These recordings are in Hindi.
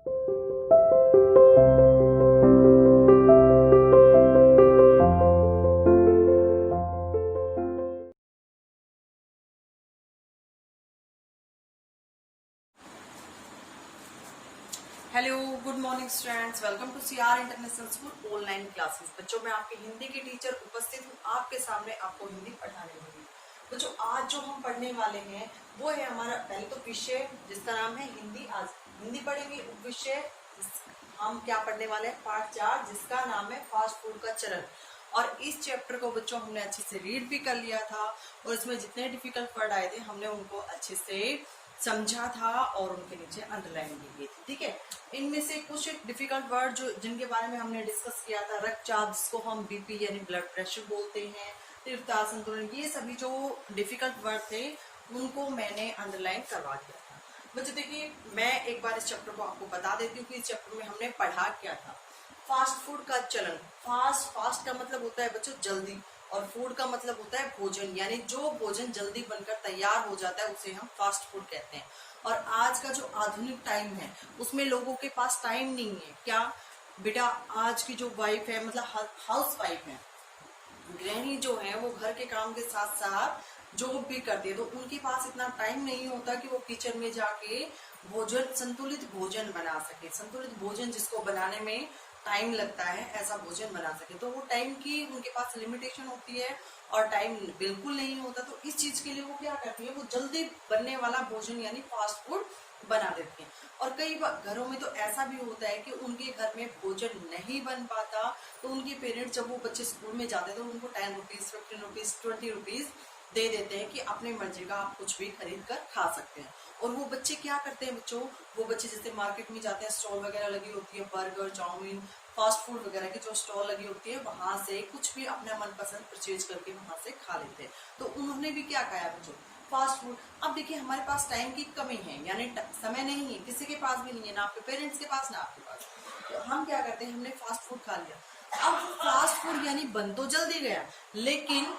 Hello, good morning students, welcome to CR international school online classes. बच्चों, मैं आपके हिंदी के टीचर उपस्थित हूँ आपके सामने आपको हिंदी पढ़ाने वाली। बच्चों, आज जो हम पढ़ने वाले हैं वो है हमारा पहले तो विषय जिसका नाम है हिंदी। आज हिंदी पढ़ेंगे। उप विषय हम क्या पढ़ने वाले हैं, पाठ 4 जिसका नाम है फास्ट फूड का चलन। और इस चैप्टर को बच्चों हमने अच्छे से रीड भी कर लिया था और इसमें जितने डिफिकल्ट वर्ड आए थे हमने उनको अच्छे से समझा था और उनके नीचे अंडरलाइन की गई थी। ठीक है, इनमें से कुछ डिफिकल्ट वर्ड जो जिनके बारे में हमने डिस्कस किया था, रक्तचाप जिसको हम बीपी यानी ब्लड प्रेशर बोलते हैं, तीव्रता, संतुलन, ये सभी जो डिफिकल्ट वर्ड थे उनको मैंने अंडरलाइन करवा दिया था। बच्चों देखिए, मैं एक बार इस चैप्टर को आपको बता देती हूँ कि इस चैप्टर में हमने पढ़ा क्या था। फास्ट फूड का चलन। फास्ट का मतलब होता है बच्चों जल्दी, और फूड का मतलब होता है भोजन, यानी जो भोजन जल्दी बनकर तैयार हो जाता है उसे हम फास्ट फूड कहते हैं। और आज का जो आधुनिक टाइम है उसमें लोगों के पास टाइम नहीं है। क्या बेटा, आज की जो वाइफ है मतलब हाउस वाइफ है, गृहिणी जो है, वो घर के काम के साथ साथ जॉब भी करती है, तो उनके पास इतना टाइम नहीं होता कि वो किचन में जाके भोजन, संतुलित भोजन बना सके। संतुलित भोजन जिसको बनाने में टाइम लगता है, ऐसा भोजन बना सके, तो वो टाइम की उनके पास लिमिटेशन होती है और टाइम बिल्कुल नहीं होता। तो इस चीज के लिए वो क्या करती है, वो जल्दी बनने वाला भोजन यानी फास्ट फूड बना देती हैं। और कई बार घरों में तो ऐसा भी होता है कि उनके घर में भोजन नहीं बन पाता, तो उनके पेरेंट्स जब वो बच्चे स्कूल में जाते हैं तो उनको 10 रुपीज, 15 रुपीज, 20 रुपीज दे देते हैं कि अपनी मर्जी का आप कुछ भी खरीद कर खा सकते हैं। और वो बच्चे क्या करते हैं बच्चों, वो बच्चे जैसे मार्केट में जाते हैं, स्टॉल वगैरह लगी होती है, बर्गर, चाउमीन, फास्ट फूड वगैरह की जो स्टॉल लगी होती है, वहां से कुछ भी अपना मनपसंद परचेज करके वहां से खा लेते हैं। तो उन्होंने भी क्या खाया बच्चों, फास्ट फूड। अब देखिए, हमारे पास टाइम की कमी है, यानी समय नहीं है, किसी के पास भी नहीं है, ना आपके पेरेंट्स के पास ना आपके पास। तो हम क्या करते हैं, हमने फास्ट फूड खा लिया। अब फास्ट फूड यानी बन तो जल्दी गया, लेकिन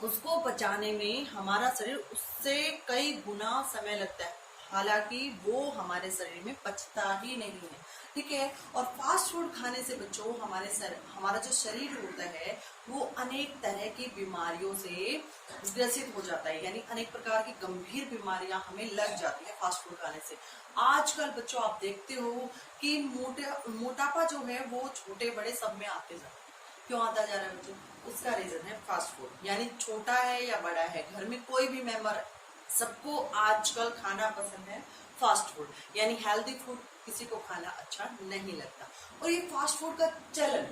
उसको पचाने में हमारा शरीर उससे कई गुना समय लगता है, हालांकि वो हमारे शरीर में पचता ही नहीं है। ठीक है, और फास्ट फूड खाने से बच्चों हमारा जो शरीर होता है वो अनेक तरह की बीमारियों से ग्रसित हो जाता है, यानी अनेक प्रकार की गंभीर बीमारियां हमें लग जाती है फास्ट फूड खाने से। आजकल बच्चों आप देखते हो कि मोटापा जो है वो छोटे बड़े सब में आते जाते हैं। क्यों आता जा रहा है बच्चों, उसका रीजन है फास्ट फूड। यानी छोटा है या बड़ा है, घर में कोई भी मेंबर, सबको आजकल खाना पसंद है फास्ट फूड, यानी हेल्दी फूड किसी को खाना अच्छा नहीं लगता। और ये फास्ट फूड का चलन,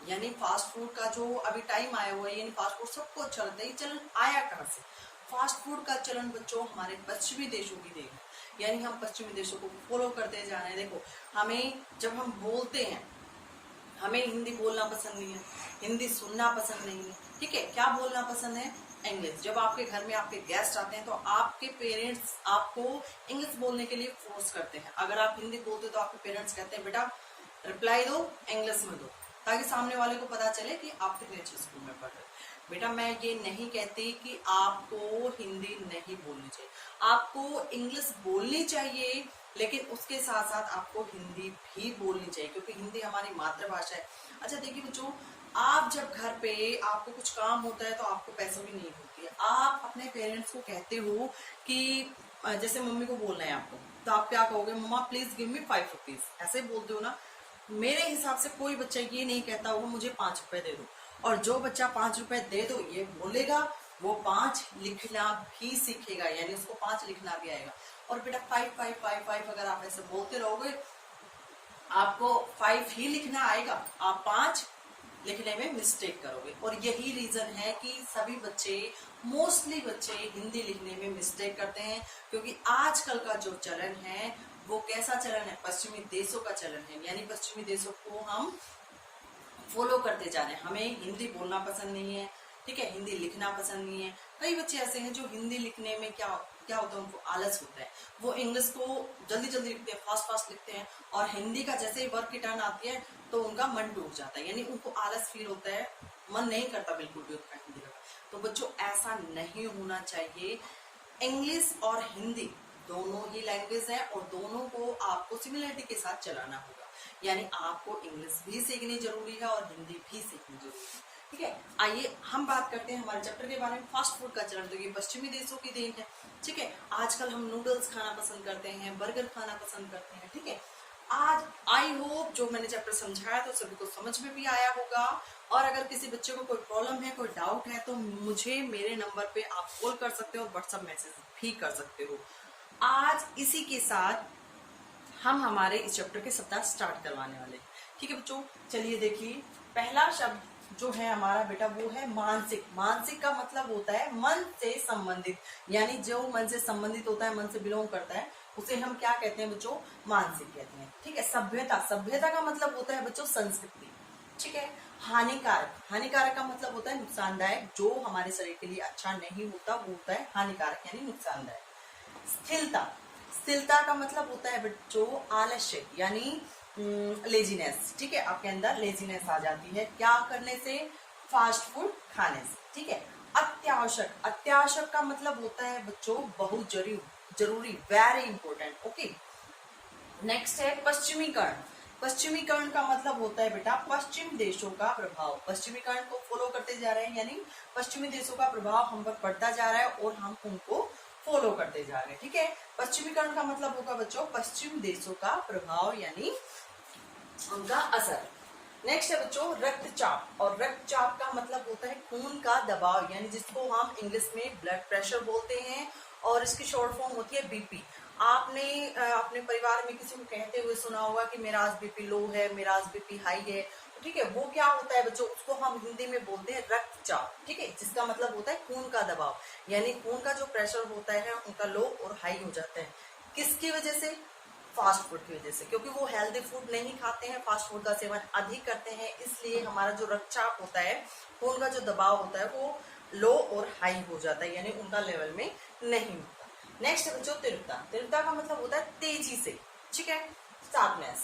यानी फास्ट फूड का जो अभी टाइम आया हुआ है, यानी फास्ट फूड सबको अच्छा लगता है, ये चलन आया कहाँ से। फास्ट फूड का चलन बच्चों हमारे पश्चिमी देशों की देन है, यानी हम पश्चिमी देशों को फॉलो करते जा रहे हैं। देखो, हमें जब हम बोलते हैं, हमें हिंदी बोलना पसंद नहीं है, हिंदी सुनना पसंद नहीं है। ठीक है, क्या बोलना पसंद है, इंग्लिश। जब आपके घर में आपके गेस्ट आते हैं तो आपके पेरेंट्स आपको इंग्लिश बोलने के लिए फोर्स करते हैं। अगर आप हिंदी बोलते हो तो आपके पेरेंट्स कहते हैं बेटा रिप्लाई दो, इंग्लिश में दो, ताकि सामने वाले को पता चले कि आप कितने अच्छे स्कूल में पढ़ रहे हैं। बेटा, मैं ये नहीं कहती कि आपको हिंदी नहीं बोलनी चाहिए, आपको इंग्लिश बोलनी चाहिए, लेकिन उसके साथ साथ आपको हिंदी भी बोलनी चाहिए, क्योंकि हिंदी हमारी मातृभाषा है। अच्छा देखिए बच्चों, आप जब घर पे आपको कुछ काम होता है तो आपको पैसों की नीड होती है, आप अपने पेरेंट्स को कहते हो कि जैसे मम्मी को बोलना है आपको, तो आप क्या कहोगे, मम्मा प्लीज गिव मी 5 रुपीज, ऐसे बोलते हो ना। मेरे हिसाब से कोई बच्चा ये नहीं कहता होगा मुझे 5 रुपए दे दो, और जो बच्चा 5 रुपए दे दो ये बोलेगा, वो 5 लिखना भी सीखेगा, यानी उसको 5 लिखना भी आएगा। और बेटा 5 5 5 5 अगर आप ऐसे बोलते रहोगे, आपको 5 ही लिखना आएगा, आप 5 लिखने में मिस्टेक करोगे। और यही रीजन है कि सभी बच्चे, मोस्टली बच्चे हिंदी लिखने में मिस्टेक करते हैं, क्योंकि आजकल का जो चलन है वो कैसा चलन है, पश्चिमी देशों का चलन है, यानी पश्चिमी देशों को हम फॉलो करते जा रहे हैं। हमें हिंदी बोलना पसंद नहीं है, ठीक है, हिंदी लिखना पसंद नहीं है। कई बच्चे ऐसे हैं जो हिंदी लिखने में क्या क्या होता है, उनको आलस होता है, वो इंग्लिश को जल्दी जल्दी लिखते हैं, फास्ट फास्ट लिखते हैं, और हिंदी का जैसे ही वर्क की टर्न आती है तो उनका मन टूट जाता है, यानी उनको आलस फील होता है, मन नहीं करता बिल्कुल भी उनका हिंदी का। तो बच्चों ऐसा नहीं होना चाहिए। इंग्लिश और हिंदी दोनों ही लैंग्वेज हैं और दोनों को आपको सिमिलरिटी के साथ चलाना होगा। यानी आपको इंग्लिश भी सीखनी जरूरी है और हिंदी भी सीखनी जरूरी है। ठीक है, आइए हम बात करते हैं हमारे चैप्टर के बारे में। फास्ट फूड का चलन तो ये पश्चिमी देशों की देन है। ठीक है, आजकल हम नूडल्स खाना पसंद करते हैं, बर्गर खाना पसंद करते हैं। ठीक है, आज आई होप जो मैंने चैप्टर समझाया तो सभी को समझ में भी आया होगा। और अगर किसी बच्चे को कोई प्रॉब्लम है, कोई डाउट है, तो मुझे मेरे नंबर पे आप कॉल कर सकते हो और व्हाट्सएप मैसेज भी कर सकते हो। आज इसी के साथ हम हमारे इस चैप्टर के सप्ताह स्टार्ट करवाने वाले। ठीक है बच्चों, चलिए देखिए, पहला शब्द जो है हमारा बेटा वो है मानसिक। मानसिक का मतलब होता है मन से संबंधित, यानी जो मन से संबंधित होता है, मन से बिलोंग करता है, उसे हम क्या कहते हैं बच्चों? मानसिक कहते हैं। ठीक है, सभ्यता, सभ्यता का मतलब होता है बच्चों संस्कृति। ठीक है, हानिकारक, हानिकारक का मतलब होता है नुकसानदायक, जो हमारे शरीर के लिए अच्छा नहीं होता वो होता है हानिकारक यानी नुकसानदायक। स्थिरता, स्थिरता का मतलब होता है बच्चों आलस्य यानी लेजीनेस। ठीक है, आपके अंदर लेजीनेस आ जाती है क्या करने से? फास्ट फूड खाने से। ठीक है, अत्यावश्यक, अत्यावश्यक का मतलब होता है बच्चों बहुत जरूरी, जरूरी, वेरी इंपॉर्टेंट। ओके, नेक्स्ट है पश्चिमीकरण। पश्चिमीकरण का मतलब होता है बेटा पश्चिम देशों का प्रभाव। पश्चिमीकरण को फॉलो करते जा रहे हैं, यानी पश्चिमी देशों का प्रभाव हम पर पड़ता जा रहा है और हम उनको फॉलो करते जा रहे हैं। ठीक है, पश्चिमीकरण का मतलब होगा बच्चों पश्चिम देशों का प्रभाव यानी उनका असर। नेक्स्ट है बच्चों रक्तचाप। और रक्तचाप का मतलब होता है खून का दबाव, यानी जिसको हम इंग्लिश में ब्लड प्रेशर बोलते हैं और इसकी शॉर्ट फॉर्म होती है बीपी। आपने अपने परिवार में किसी को कहते हुए सुना होगा कि मेरा आज बीपी लो है, मेरा आज बीपी हाई है। ठीक है, वो क्या होता है बच्चों? उसको हम हिंदी में बोलते हैं रक्तचाप। ठीक है, जिसका मतलब होता है खून का दबाव, यानी खून का जो प्रेशर होता है उनका लो और हाई हो जाता है। किसकी वजह से? फास्ट फूड की वजह से, क्योंकि वो हेल्दी फूड नहीं खाते हैं, फास्ट फूड का सेवन अधिक करते हैं, इसलिए हमारा जो रक्तचाप होता है, खून का जो दबाव होता है वो लो और हाई हो जाता है, यानी उनका लेवल में नहीं होता। नेक्स्ट है बच्चों तीव्रता। तीव्रता का मतलब होता है तेजी से। ठीक है, शार्पनेस,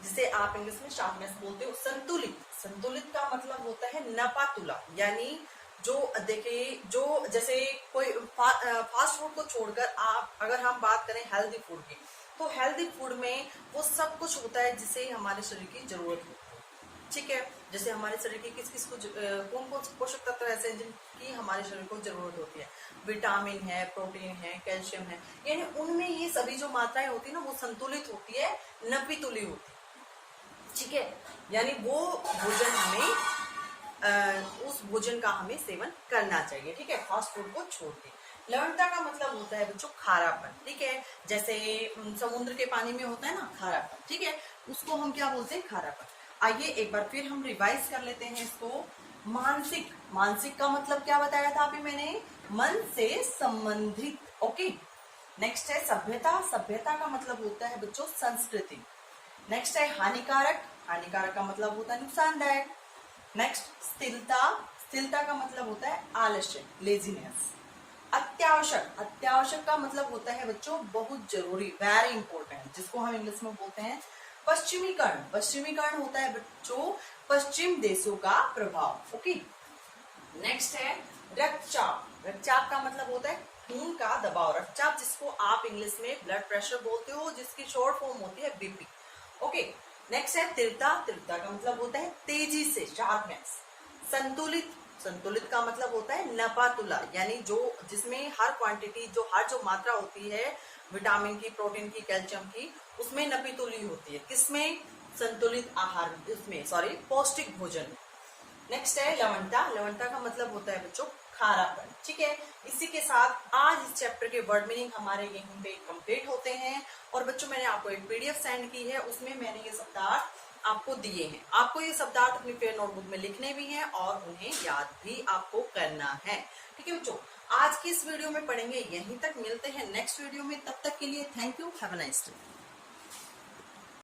जिसे आप इंग्लिश में शार्पनेस बोलते हो। संतुलित, संतुलित का मतलब होता है नपातुला, यानी जो देखिए जो जैसे कोई फास्ट फूड को छोड़कर आप अगर हम बात करें हेल्दी फूड की, तो हेल्दी फूड में वो सब कुछ होता है जिसे हमारे शरीर की जरूरत होती है। ठीक है, जैसे हमारे शरीर की किस किस को कौन कौन से पोषक तत्व ऐसे हैं जिनकी हमारे शरीर को जरूरत होती है? विटामिन है, प्रोटीन है, कैल्शियम है, यानी उनमें ये सभी जो मात्राएं होती है ना वो संतुलित होती है, नपी तुली होती है। ठीक है, यानी वो भोजन हमें उस भोजन का हमें सेवन करना चाहिए। ठीक है, फास्ट फूड को छोड़ के। लवणता का मतलब होता है बच्चों खारापन। ठीक है, जैसे समुद्र के पानी में होता है ना खारापन। ठीक है, उसको हम क्या बोलते हैं? खारापन। आइए एक बार फिर हम रिवाइज कर लेते हैं इसको। मानसिक, मानसिक का मतलब क्या बताया था अभी मैंने? मन से संबंधित। ओके, नेक्स्ट है सभ्यता। सभ्यता का मतलब होता है बच्चों संस्कृति। नेक्स्ट है हानिकारक। हानिकारक का मतलब होता है नुकसानदायक। नेक्स्ट स्थिरता। स्थिरता का मतलब होता है आलस्य, लेजीनेस। अत्यावश्यक। अत्यावश्यक का मतलब होता है बच्चों बहुत जरूरी, वेरी इंपॉर्टेंट, जिसको हम इंग्लिश में बोलते हैं पश्चिमीकरण। पश्चिमीकरण होता है बच्चों पश्चिम देशों का प्रभाव। ओके, नेक्स्ट है रक्तचाप। रक्तचाप का मतलब होता है खून का दबाव। रक्तचाप जिसको आप इंग्लिश में ब्लड प्रेशर बोलते हो, जिसकी शॉर्ट फॉर्म होती है बीपी। ओके, नेक्स्ट है तीव्रता। तीव्रता का मतलब होता है तेजी से, शार्पनेस। संतुलित। संतुलित का मतलब होता है नपातुला, यानी जो जिसमें हर क्वांटिटी जो मात्रा होती है विटामिन की, प्रोटीन की, कैल्शियम की, उसमें नपीतुली होती है। किसमें? संतुलित आहार, उसमें सॉरी पौष्टिक भोजन में। नेक्स्ट है लवणता। लवणता का मतलब होता है बच्चों खारापन। ठीक है, इसी के साथ आज इस चैप्टर के वर्ड मीनिंग हमारे यहीं पे कंप्लीट होते हैं। और बच्चों मैंने आपको एक पीडीएफ सेंड की है, उसमें मैंने ये शब्दार्थ आपको दिए हैं। आपको ये शब्दार्थ अपनी फेयर नोटबुक में लिखने भी हैं और उन्हें याद भी आपको करना है। ठीक है बच्चों, आज की इस वीडियो में पढ़ेंगे यहीं तक। मिलते हैं नेक्स्ट वीडियो में, तब तक के लिए thank you, have a nice day.